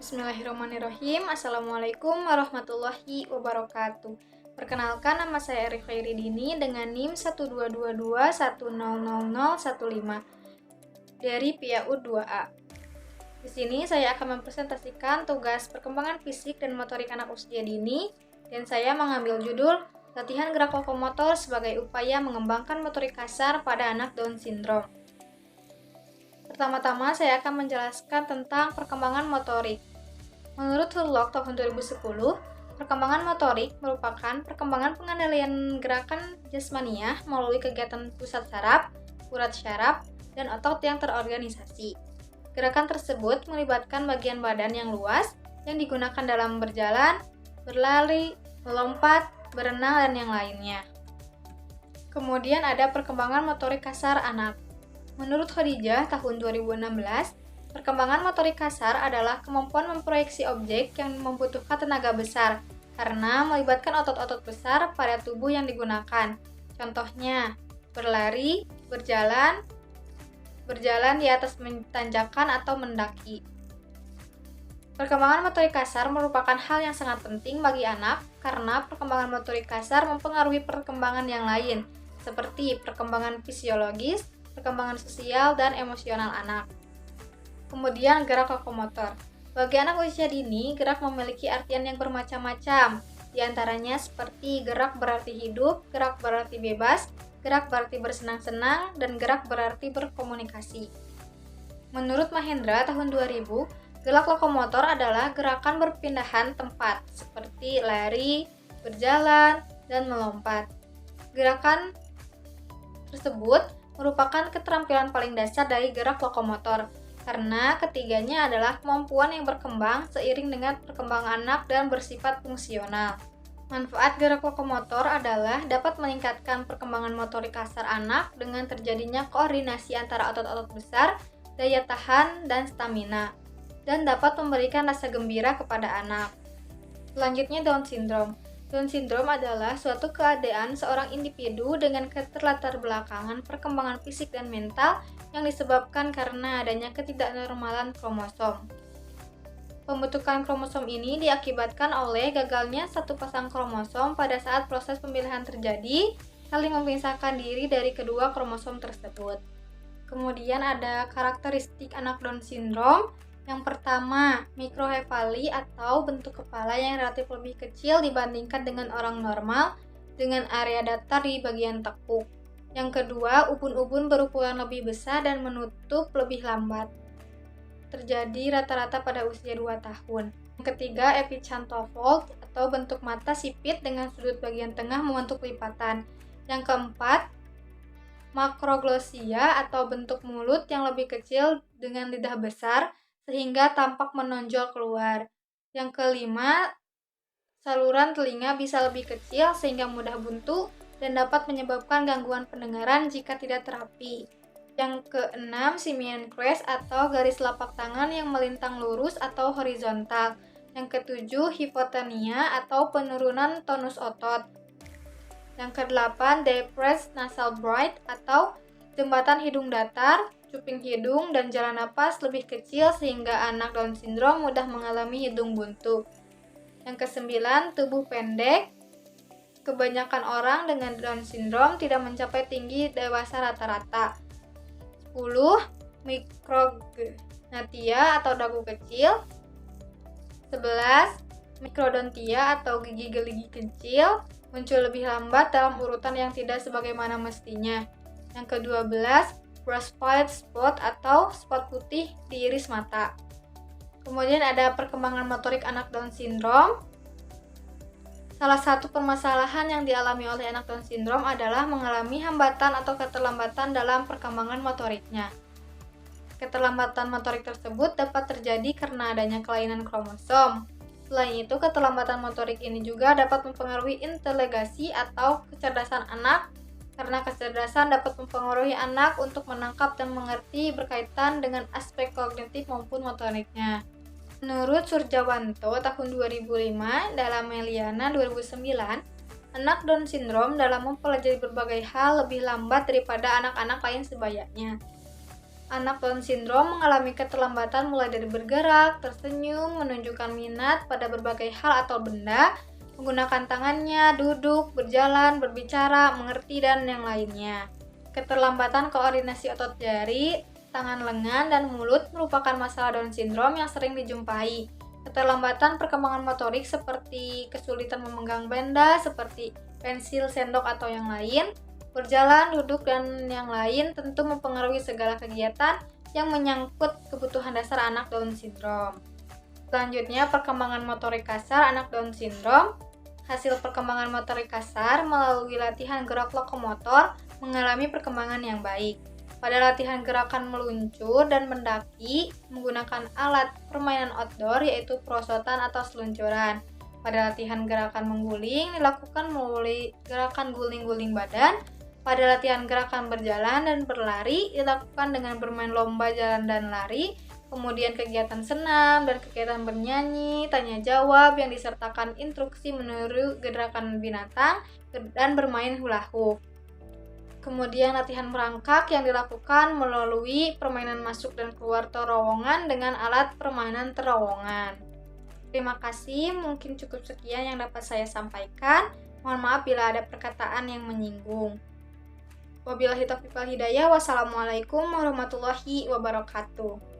Bismillahirrahmanirrahim. Assalamualaikum warahmatullahi wabarakatuh. Perkenalkan, nama saya Arif Khairidini dengan NIM 12221000015 dari PAUD 2A. Di sini saya akan mempresentasikan tugas perkembangan fisik dan motorik anak usia dini, dan saya mengambil judul Latihan Gerak Lokomotor sebagai upaya mengembangkan motorik kasar pada anak Down syndrome. Pertama-tama saya akan menjelaskan tentang perkembangan motorik. Menurut Hurlock tahun 2010, perkembangan motorik merupakan perkembangan pengendalian gerakan jasmania melalui kegiatan pusat saraf, urat syaraf, dan otot yang terorganisasi. Gerakan tersebut melibatkan bagian badan yang luas yang digunakan dalam berjalan, berlari, melompat, berenang, dan yang lainnya. Kemudian ada perkembangan motorik kasar anak. Menurut Khadijah tahun 2016, perkembangan motorik kasar adalah kemampuan memproyeksi objek yang membutuhkan tenaga besar karena melibatkan otot-otot besar pada tubuh yang digunakan. Contohnya, berlari, berjalan di atas tanjakan atau mendaki. Perkembangan motorik kasar merupakan hal yang sangat penting bagi anak karena perkembangan motorik kasar mempengaruhi perkembangan yang lain, seperti perkembangan fisiologis, perkembangan sosial, dan emosional anak. Kemudian gerak lokomotor. Bagi anak usia dini, gerak memiliki artian yang bermacam-macam. Di antaranya seperti gerak berarti hidup, gerak berarti bebas, gerak berarti bersenang-senang, dan gerak berarti berkomunikasi. Menurut Mahendra tahun 2000, gerak lokomotor adalah gerakan berpindahan tempat, seperti lari, berjalan, dan melompat. Gerakan tersebut merupakan keterampilan paling dasar dari gerak lokomotor, karena ketiganya adalah kemampuan yang berkembang seiring dengan perkembangan anak dan bersifat fungsional. Manfaat gerak lokomotor adalah dapat meningkatkan perkembangan motorik kasar anak dengan terjadinya koordinasi antara otot-otot besar, daya tahan, dan stamina, dan dapat memberikan rasa gembira kepada anak. Selanjutnya, Down syndrome. Down syndrome adalah suatu keadaan seorang individu dengan keterlatar belakangan perkembangan fisik dan mental yang disebabkan karena adanya ketidaknormalan kromosom. Pembentukan kromosom ini diakibatkan oleh gagalnya satu pasang kromosom pada saat proses pemilihan terjadi, saling memisahkan diri dari kedua kromosom tersebut. Kemudian ada karakteristik anak Down syndrome. Yang pertama, mikrohefali atau bentuk kepala yang relatif lebih kecil dibandingkan dengan orang normal dengan area datar di bagian tekuk. Yang kedua, ubun-ubun berukuran lebih besar dan menutup lebih lambat. Terjadi rata-rata pada usia 2 tahun. Yang ketiga, epicanthofold atau bentuk mata sipit dengan sudut bagian tengah membentuk lipatan. Yang keempat, makroglossia atau bentuk mulut yang lebih kecil dengan lidah besar sehingga tampak menonjol keluar. Yang kelima, saluran telinga bisa lebih kecil sehingga mudah buntu dan dapat menyebabkan gangguan pendengaran jika tidak terapi. Yang keenam, simian crest atau garis telapak tangan yang melintang lurus atau horizontal. Yang ketujuh, hipotonia atau penurunan tonus otot. Yang kedelapan, depressed nasal bridge atau jembatan hidung datar, cuping hidung, dan jalan napas lebih kecil sehingga anak Down syndrome mudah mengalami hidung buntu. Yang kesembilan, tubuh pendek. Kebanyakan orang dengan Down syndrome tidak mencapai tinggi dewasa rata-rata. 10. Mikrognathia atau dagu kecil. 11. Mikrodontia atau gigi-gigi kecil muncul lebih lambat dalam urutan yang tidak sebagaimana mestinya. Yang ke-12, brush-spot spot atau spot putih di iris mata. Kemudian ada perkembangan motorik anak Down syndrome. Salah satu permasalahan yang dialami oleh anak Down syndrome adalah mengalami hambatan atau keterlambatan dalam perkembangan motoriknya. Keterlambatan motorik tersebut dapat terjadi karena adanya kelainan kromosom. Selain itu, keterlambatan motorik ini juga dapat mempengaruhi inteligasi atau kecerdasan anak, karena kecerdasan dapat mempengaruhi anak untuk menangkap dan mengerti berkaitan dengan aspek kognitif maupun motoriknya. Menurut Surjawanto tahun 2005 dalam Meliana 2009, anak Down syndrome dalam mempelajari berbagai hal lebih lambat daripada anak-anak lain sebayanya. Anak Down syndrome mengalami keterlambatan mulai dari bergerak, tersenyum, menunjukkan minat pada berbagai hal atau benda, menggunakan tangannya, duduk, berjalan, berbicara, mengerti, dan yang lainnya. Keterlambatan koordinasi otot jari, tangan lengan, dan mulut merupakan masalah Down syndrome yang sering dijumpai. Keterlambatan perkembangan motorik seperti kesulitan memegang benda seperti pensil, sendok, atau yang lain, berjalan, duduk, dan yang lain tentu mempengaruhi segala kegiatan yang menyangkut kebutuhan dasar anak Down syndrome. Selanjutnya, perkembangan motorik kasar anak Down syndrome. Hasil perkembangan motorik kasar melalui latihan gerak lokomotor mengalami perkembangan yang baik. Pada latihan gerakan meluncur dan mendaki menggunakan alat permainan outdoor yaitu perosotan atau seluncuran. Pada latihan gerakan mengguling dilakukan melalui gerakan guling-guling badan. Pada latihan gerakan berjalan dan berlari dilakukan dengan bermain lomba jalan dan lari, kemudian kegiatan senam dan kegiatan bernyanyi, tanya jawab yang disertakan instruksi meniru gerakan binatang dan bermain hula hoop. Kemudian latihan merangkak yang dilakukan melalui permainan masuk dan keluar terowongan dengan alat permainan terowongan. Terima kasih, mungkin cukup sekian yang dapat saya sampaikan. Mohon maaf bila ada perkataan yang menyinggung. Wabillahi taufiq wal hidayah. Wassalamualaikum warahmatullahi wabarakatuh.